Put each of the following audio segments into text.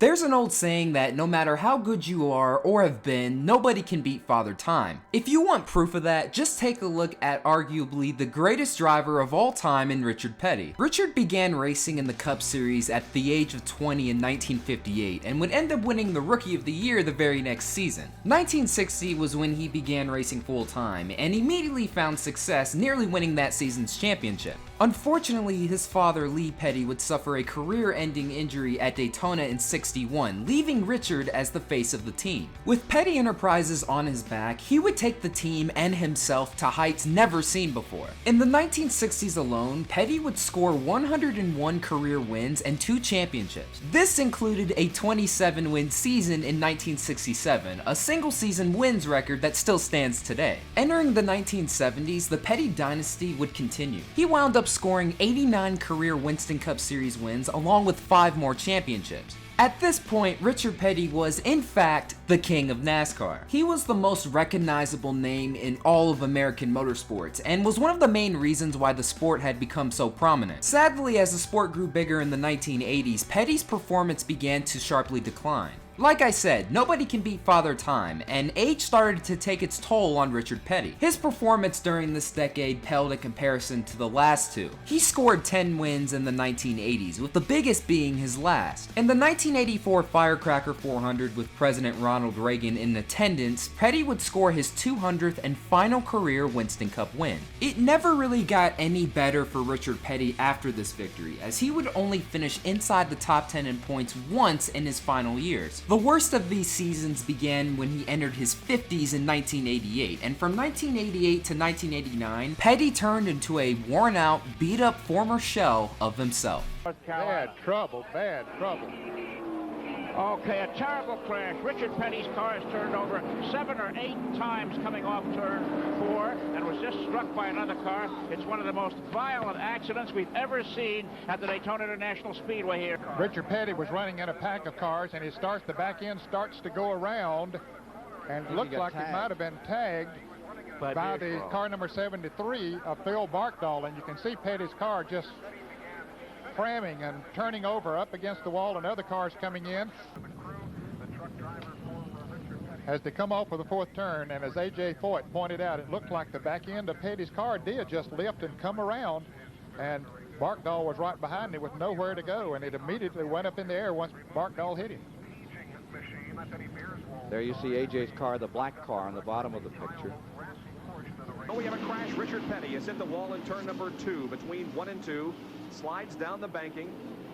There's an old saying that no matter how good you are or have been, nobody can beat Father Time. If you want proof of that, just take a look at arguably the greatest driver of all time in Richard Petty. Richard began racing in the Cup Series at the age of 20 in 1958 and would end up winning the Rookie of the Year the very next season. 1960 was when he began racing full time and immediately found success, nearly winning that season's championship. Unfortunately, his father Lee Petty would suffer a career-ending injury at Daytona in '61, leaving Richard as the face of the team. With Petty Enterprises on his back, he would take the team and himself to heights never seen before. In the 1960s alone, Petty would score 101 career wins and 2 championships. This included a 27-win season in 1967, a single-season wins record that still stands today. Entering the 1970s, the Petty dynasty would continue. He wound up scoring 89 career Winston Cup Series wins along with 5 more championships. At this point, Richard Petty was, in fact, the king of NASCAR. He was the most recognizable name in all of American motorsports, and was one of the main reasons why the sport had become so prominent. Sadly, as the sport grew bigger in the 1980s, Petty's performance began to sharply decline. Like I said, nobody can beat Father Time, and age started to take its toll on Richard Petty. His performance during this decade paled in comparison to the last two. He scored 10 wins in the 1980s, with the biggest being his last. In the 1984 Firecracker 400 with President Ronald Reagan in attendance, Petty would score his 200th and final career Winston Cup win. It never really got any better for Richard Petty after this victory, as he would only finish inside the top 10 in points once in his final years. The worst of these seasons began when he entered his 50s in 1988, and from 1988 to 1989, Petty turned into a worn-out, beat-up former shell of himself. Bad trouble, bad trouble. Okay, a terrible crash. Richard Petty's car has turned over 7 or 8 times coming off turn 4 and was just struck by another car. It's one of the most violent accidents we've ever seen at the Daytona International Speedway here. Richard Petty was running in a pack of cars, and the back end starts to go around, and it looks like it might have been tagged by the car number 73 of Phil Barkdahl, and you can see Petty's car just cramming and turning over up against the wall, and other cars coming in as they come off for the 4th turn. And as A.J. Foyt pointed out, it looked like the back end of Petty's car did just lift and come around, and Barkdahl was right behind it with nowhere to go, and it immediately went up in the air once Barkdahl hit him. There you see A.J.'s car, the black car on the bottom of the picture. Oh, we have a crash. Richard Petty has hit the wall in turn number 2 between 1 and 2. Slides down the banking.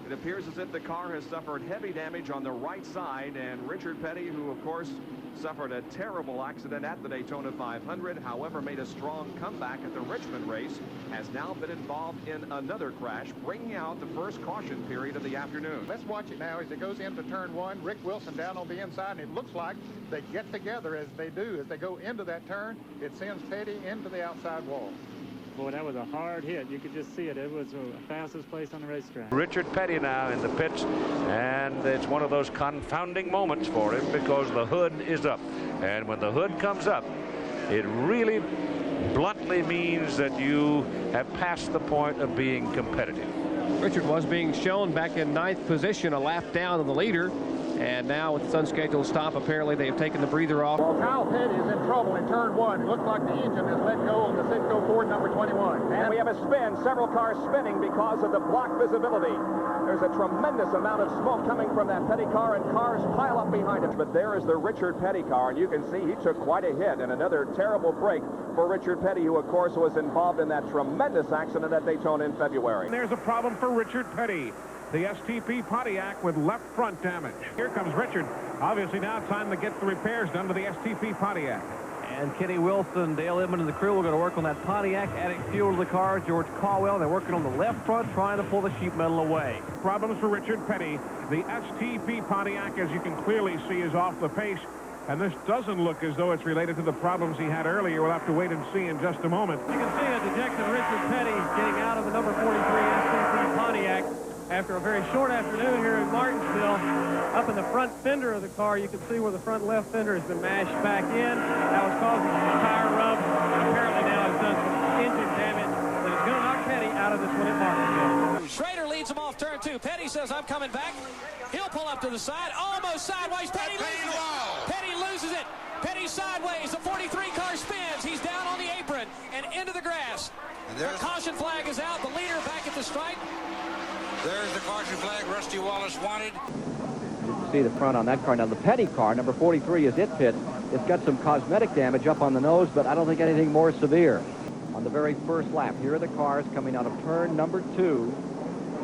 It appears as if the car has suffered heavy damage on the right side, and Richard Petty, who of course suffered a terrible accident at the Daytona 500, however made a strong comeback at the Richmond race, has now been involved in another crash, bringing out the first caution period of the afternoon. Let's watch it now as it goes into turn 1. Rick Wilson down on the inside, and it looks like they get together as they do. As they go into that turn, it sends Petty into the outside wall. Boy, that was a hard hit. You could just see it. It was the fastest place on the racetrack. Richard Petty now in the pits, and it's one of those confounding moments for him because the hood is up. And when the hood comes up, it really bluntly means that you have passed the point of being competitive. Richard was being shown back in 9th position, a lap down on the leader. And now with this unscheduled stop, apparently they have taken the breather off. Well, Kyle Petty is in trouble in turn 1. It looks like the engine has let go on the Citgo Ford number 21. And we have a spin. Several cars spinning because of the block visibility. There's a tremendous amount of smoke coming from that Petty car, and cars pile up behind it. But there is the Richard Petty car, and you can see he took quite a hit, and another terrible break for Richard Petty, who of course was involved in that tremendous accident at Daytona in February. There's a problem for Richard Petty. The STP Pontiac with left front damage. Here comes Richard. Obviously now time to get the repairs done to the STP Pontiac. And Kenny Wilson, Dale Edmond, and the crew are going to work on that Pontiac, adding fuel to the car. George Caldwell, they're working on the left front, trying to pull the sheet metal away. Problems for Richard Petty. The STP Pontiac, as you can clearly see, is off the pace. And this doesn't look as though it's related to the problems he had earlier. We'll have to wait and see in just a moment. You can see a dejected Richard Petty getting out of the number 43 STP Pontiac. After a very short afternoon here in Martinsville, up in the front fender of the car, you can see where the front left fender has been mashed back in. That was causing some tire rub, and apparently now has done some engine damage that is going to knock Petty out of this one at Martinsville. Schrader leads him off turn 2. Petty says, I'm coming back. He'll pull up to the side, almost sideways. Petty loses it. Petty loses it. Petty sideways. The 43 car spins. He's down on the apron and into the grass. The caution flag is out. The leader back at the stripe. There's the caution flag Rusty Wallace wanted. You can see the front on that car. Now, the Petty car, number 43, is it pit. It's got some cosmetic damage up on the nose, but I don't think anything more severe. On the very first lap, here are the cars coming out of turn number 2.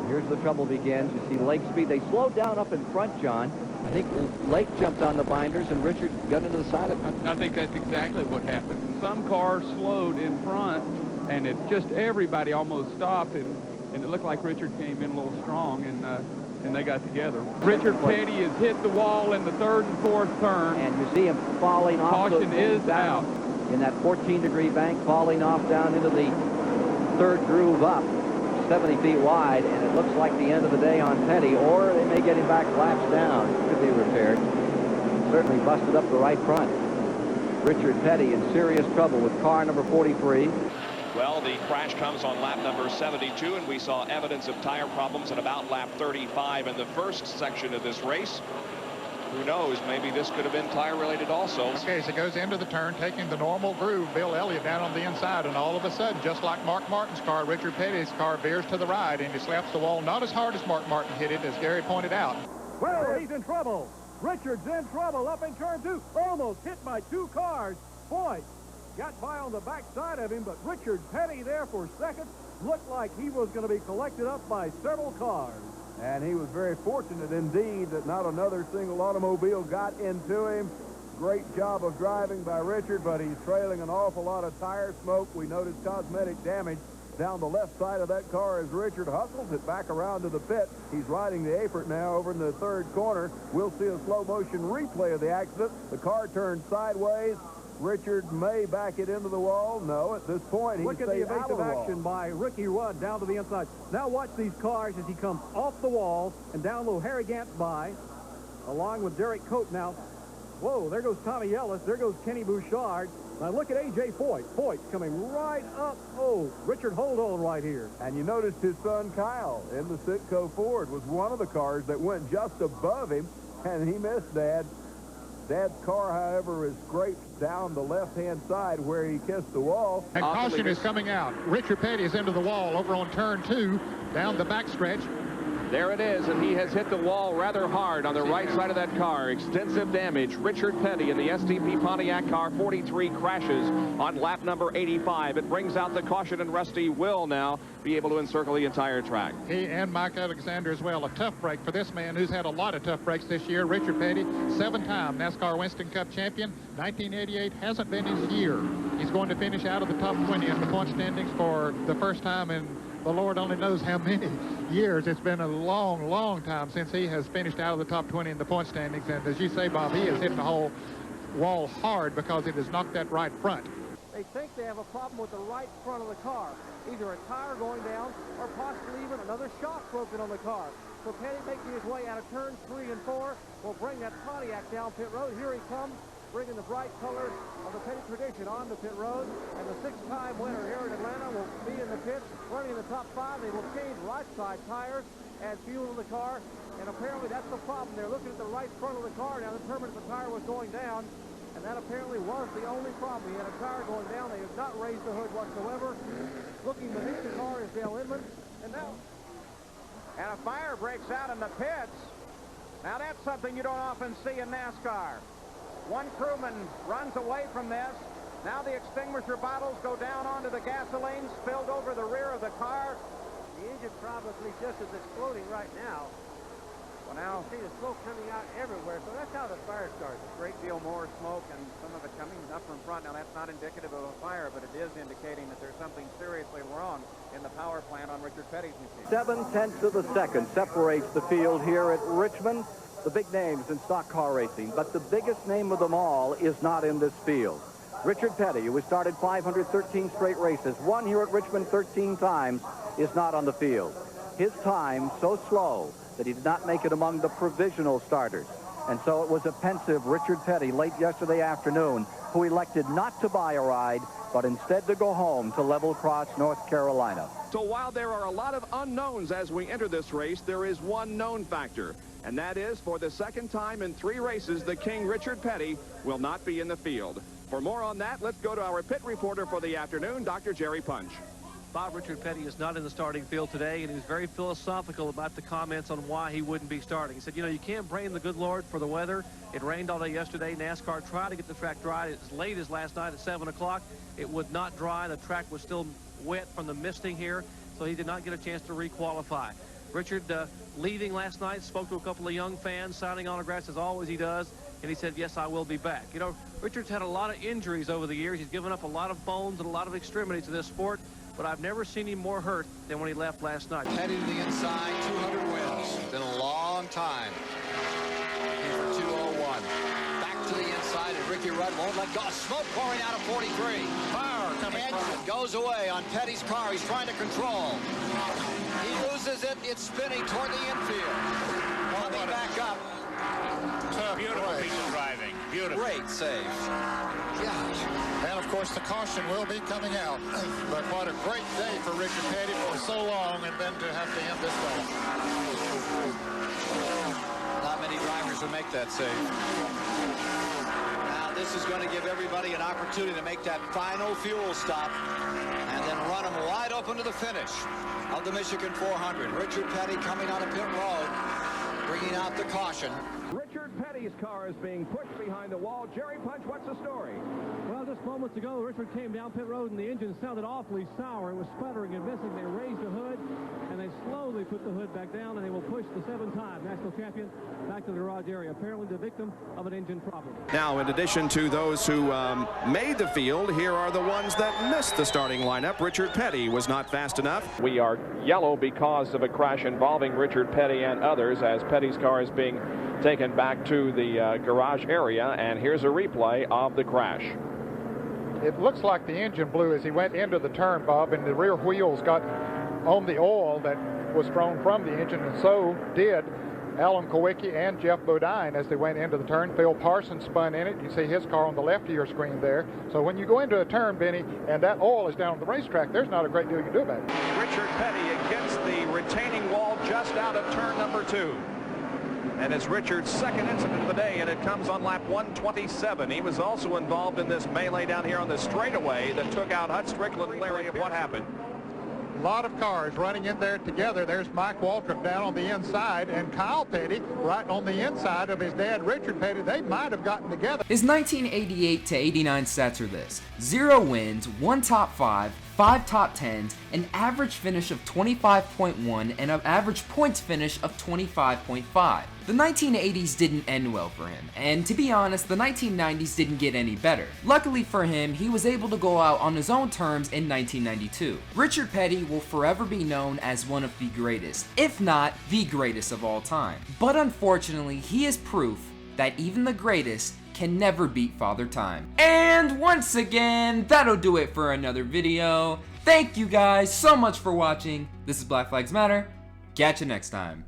Here's the trouble begins. You see Lake speed. They slowed down up in front, John. I think Lake jumped on the binders and Richard got into the side of it. I think that's exactly what happened. Some cars slowed in front, and it just everybody almost stopped, and it looked like Richard came in a little strong, and they got together. Richard Petty has hit the wall in the 3rd and 4th turn. And you see him falling off. Caution is out. In that 14-degree bank, falling off down into the 3rd groove up, 70 feet wide, and it looks like the end of the day on Petty, or they may get him back laps down. Could be repaired. Certainly busted up the right front. Richard Petty in serious trouble with car number 43. Well, the crash comes on lap number 72, and we saw evidence of tire problems at about lap 35 in the first section of this race. Who knows, maybe this could have been tire related also. Okay, so it goes into the turn, taking the normal groove, Bill Elliott down on the inside, and all of a sudden, just like Mark Martin's car, Richard Petty's car veers to the right, and he slaps the wall not as hard as Mark Martin hit it, as Gary pointed out. Well, he's in trouble. Richard's in trouble up in turn 2. Almost hit by 2 cars. Boy, got by on the backside of him, but Richard Petty there for second. Looked like he was going to be collected up by several cars. And he was very fortunate indeed that not another single automobile got into him. Great job of driving by Richard, but he's trailing an awful lot of tire smoke. We noticed cosmetic damage down the left side of that car as Richard hustles it back around to the pit. He's riding the apron now over in the 3rd corner. We'll see a slow motion replay of the accident. The car turned sideways. Richard may back it into the wall. No, at this point, he's Look at the evasive action by Ricky Rudd down to the inside. Now watch these cars as he comes off the wall and down low. Harry Gant's by, along with Derek Cope now. Whoa, there goes Tommy Ellis. There goes Kenny Bouchard. Now look at A.J. Foyt. Foyt's coming right up. Oh, Richard, hold on right here. And you noticed his son Kyle in the Sitco Ford was one of the cars that went just above him, and he missed Dad. Dad's car, however, is scraped down the left-hand side where he kissed the wall. And caution is coming out. Richard Petty is into the wall over on turn 2, down the backstretch. There it is, and he has hit the wall rather hard on the right side of that car. Extensive damage. Richard Petty in the STP Pontiac car 43 crashes on lap number 85. It brings out the caution, and Rusty will now be able to encircle the entire track. He and Mike Alexander as well. A tough break for this man who's had a lot of tough breaks this year. Richard Petty, 7-time NASCAR Winston Cup champion. 1988 hasn't been his year. He's going to finish out of the top 20 in the point standings for the first time in the Lord only knows how many years. It's been a long, long time since he has finished out of the top 20 in the point standings. And as you say, Bob, he has hit the whole wall hard because it has knocked that right front. They think they have a problem with the right front of the car. Either a tire going down or possibly even another shock broken on the car. So Petty making his way out of turns 3 and 4 will bring that Pontiac down pit road. Here he comes, bringing the bright colors of the Petty tradition on the pit road. And the 6-time winner here in Atlanta will be in the pit, running in the top 5. They will change right side tires, add fuel to the car. And apparently that's the problem. They're looking at the right front of the car now, determined if the tire was going down. And that apparently was the only problem. He had a tire going down. They have not raised the hood whatsoever. Looking beneath the car is Dale Inman. And a fire breaks out in the pits. Now that's something you don't often see in NASCAR. One crewman runs away from this. Now the extinguisher bottles go down onto the gasoline, spilled over the rear of the car. The engine probably just is exploding right now. Well, now see the smoke coming out everywhere, so that's how the fire starts. A great deal more smoke, and some of it coming up from front. Now that's not indicative of a fire, but it is indicating that there's something seriously wrong in the power plant on Richard Petty's machine. 7/10 of a second separates the field here at Richmond. The big names in stock car racing, but the biggest name of them all is not in this field. Richard Petty, who has started 513 straight races, won here at Richmond 13 times, is not on the field. His time so slow that he did not make it among the provisional starters. And so it was a pensive Richard Petty late yesterday afternoon who elected not to buy a ride, but instead to go home to Level Cross, North Carolina. So while there are a lot of unknowns as we enter this race, there is one known factor. And that is, for the second time in 3 races, the King Richard Petty will not be in the field. For more on that, let's go to our pit reporter for the afternoon, Dr. Jerry Punch. Bob, Richard Petty is not in the starting field today, and he's very philosophical about the comments on why he wouldn't be starting. He said, you know, you can't blame the good Lord for the weather. It rained all day yesterday. NASCAR tried to get the track dry as late as last night at 7 o'clock. It would not dry. The track was still wet from the misting here, so he did not get a chance to re-qualify. Richard, leaving last night, spoke to a couple of young fans, signing autographs as always he does, and he said, yes, I will be back. You know, Richard's had a lot of injuries over the years. He's given up a lot of bones and a lot of extremities to this sport, but I've never seen him more hurt than when he left last night. Petty to the inside, 200 wins. Been a long time. Here for 201. Back to the inside, and Ricky Rudd won't let go. Smoke pouring out of 43. Fire coming from. Goes away on Petty's car. He's trying to control. He loses it. It's spinning toward the infield. Coming back up. Beautiful piece of driving. Beautiful. Great save. Gosh. And of course the caution will be coming out. But what a great day for Richard Petty for so long, and then to have to end this way. Not many drivers will make that save. Now this is going to give everybody an opportunity to make that final fuel stop and then run them wide open to the finish of the Michigan 400. Richard Petty coming out of pit road, bringing out the caution. Richard Petty's car is being pushed behind the wall. Jerry Punch, what's the story? Well, just moments ago, Richard came down pit road and the engine sounded awfully sour. It was sputtering and missing. They raised the hood and they slowly put the hood back down, and they will push the 7-time national champion back to the garage area, apparently the victim of an engine problem. Now, in addition to those who made the field, here are the ones that missed the starting lineup. Richard Petty was not fast enough. We are yellow because of a crash involving Richard Petty and others, as Petty's car is being taken back to the garage area, and here's a replay of the crash. It looks like the engine blew as he went into the turn, Bob, and the rear wheels got on the oil that was thrown from the engine, and so did Alan Kowicki and Jeff Bodine as they went into the turn. Phil Parsons spun in it. You see his car on the left of your screen there. So when you go into a turn, Benny, and that oil is down on the racetrack, there's not a great deal you can do about it. Richard Petty against the retaining wall just out of turn number 2. And it's Richard's second incident of the day, and it comes on lap 127. He was also involved in this melee down here on the straightaway that took out Hut Strickland and Larry. Of what happened? A lot of cars running in there together. There's Mike Waltrip down on the inside, and Kyle Petty right on the inside of his dad, Richard Petty. They might have gotten together. His 1988 to 89 stats are this: 0 wins, 1 top 5, 5 top 10s, an average finish of 25.1, and an average points finish of 25.5. The 1980s didn't end well for him, and to be honest, the 1990s didn't get any better. Luckily for him, he was able to go out on his own terms in 1992. Richard Petty will forever be known as one of the greatest, if not the greatest of all time. But unfortunately, he is proof that even the greatest can never beat Father Time. And once again, that'll do it for another video. Thank you guys so much for watching. This is Black Flags Matter. Catch you next time.